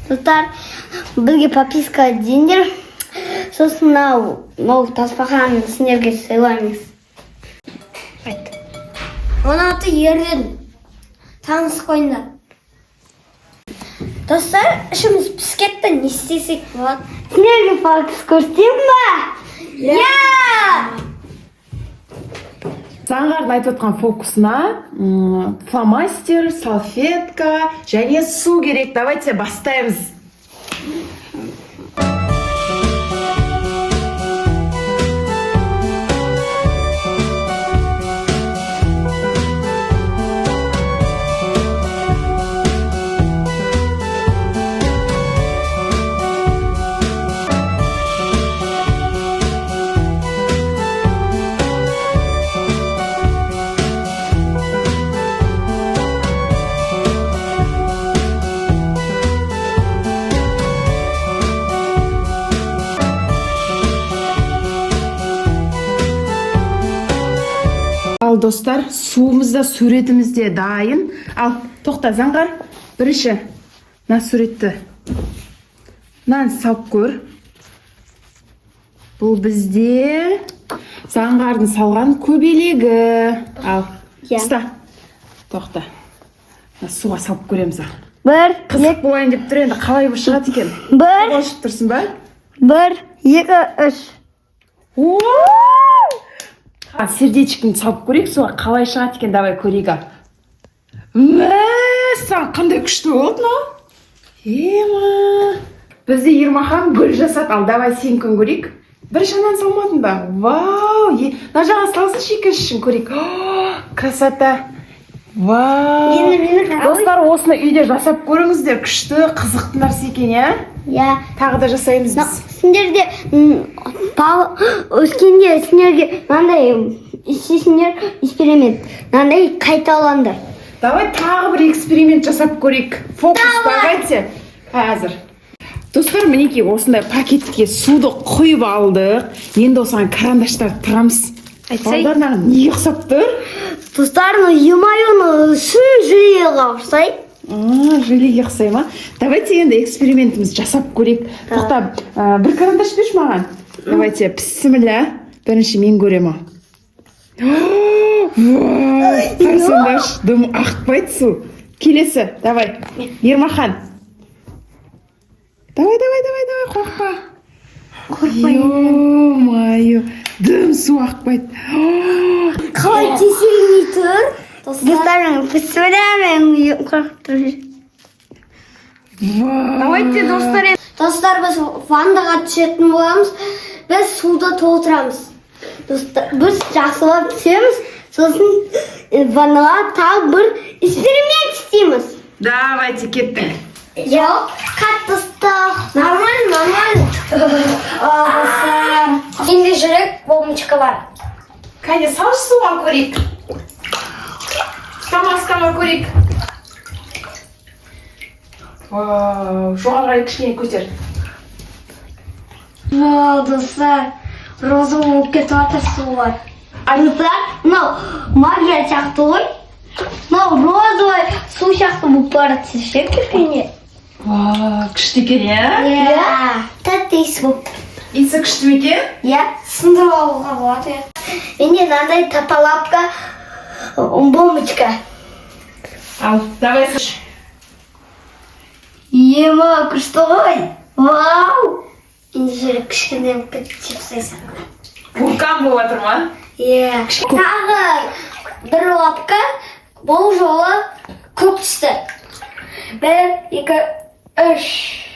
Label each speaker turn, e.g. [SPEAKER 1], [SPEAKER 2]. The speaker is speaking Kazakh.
[SPEAKER 1] Достар, бізге подписка деңдер. Сосын мынау тасбақаны сендерге сыйлаймыз. Айт. Оның аты Ерлен. Таныс қойыңдар. Достар, ішіміз піскетті, не істесек болады? Сендерге подпис көрсетейін ба? Я!
[SPEAKER 2] Заңғардың айтып отқан фокусына фломастер, салфетка және су керек. Давайте бастаймыз. Ал достар, суымыз да суретіміз де дайын. Ал, тоқта Заңғар, бірінші мына суретті мынаны салып көр. Бұл бізде Заңғардың салған көбелегі. Ал, ұста. Тоқта. Суға салып көреміз. Қызық болайын деп тұр, енді қалай бұл шығады екен? Қошып тұрсын ба?
[SPEAKER 1] 1, 2, 3.
[SPEAKER 2] Сердечкін салып көрейік, суға қалай шығады екен, давай көрейік. Саған қандай күшті болды, но? Бізде Ермахан гүл жасады. Ал, давай сен күн көрейік. Бір шанан салмадың ба? Вау! На жағын салсын шекеш үшін көрейік. Красота! Вау! Достар, осыны үйде жасап көріңіздер. Күшті, қызықты нәрсе екен,
[SPEAKER 1] Я.
[SPEAKER 2] Тағы да жасаймыз біз.
[SPEAKER 1] Сендерде өскенде сендерге мынандай істесіңдер, эксперимент. Мынандай қайталаңдар.
[SPEAKER 2] Давай тағы бір эксперимент жасап көрейік. Фокус, давайте. Әзір. Достар, мінекей осындай пакетке суды құйып алдық. Енді осыған карандаштар тұрамыз. Балдарынан не ұқсап тұр?
[SPEAKER 1] Достар, емайын шын желеге ұқсайды.
[SPEAKER 2] Желеге ұқсай ма? Давайте енді экспериментіміз жасап көрейік. Тоқта, бір карандаш берші маған. Давайте, бісміллә. Бірінші мен көремін. Қарсаңдарш, дым ақпайды су. Келесі, давай. Ермахан. Давай, қорқпа. Ё-майо, дым су ақпайды.
[SPEAKER 1] Қалай тесілмей тұр? Достарым, представляем, қорқып тұр.
[SPEAKER 2] Давайте, достар.
[SPEAKER 1] Достар, біз вандаға түсетін боламыз. Біз суды толтырамыз. Біз жақсылап түсеміз. Сосын ваннаға тағы бір эксперимент істейміз.
[SPEAKER 2] Давайте, кеттік.
[SPEAKER 1] Жоқ, қаттыстық. Нормально. Енді жүрек бомбочка бар.
[SPEAKER 2] Кәне, салшы суға көрейік. Стама көрейік. Жоғарғы кішкене көтер.
[SPEAKER 1] Достар, роза болып кетіп жатыр су бар. Достар, мынау магия сияқты ғой. Мынау розовый су сияқты болып барады ше кішкене.
[SPEAKER 2] Күшті екен,
[SPEAKER 1] Тәтті иіс болып.
[SPEAKER 2] Иісі күшті ме екен?
[SPEAKER 1] Сындырып алуға болады. Менде мынандай тапалапка бомбочка.
[SPEAKER 2] Ал, давай сыш.
[SPEAKER 1] Ема, күшті ғой. Вау! Енді жүрек кішкене кетіп сайсам.
[SPEAKER 2] Вулкан болып жатыр ма?
[SPEAKER 1] Тағы бір лапка бұл жолы көп түсті. 1, 2, 3.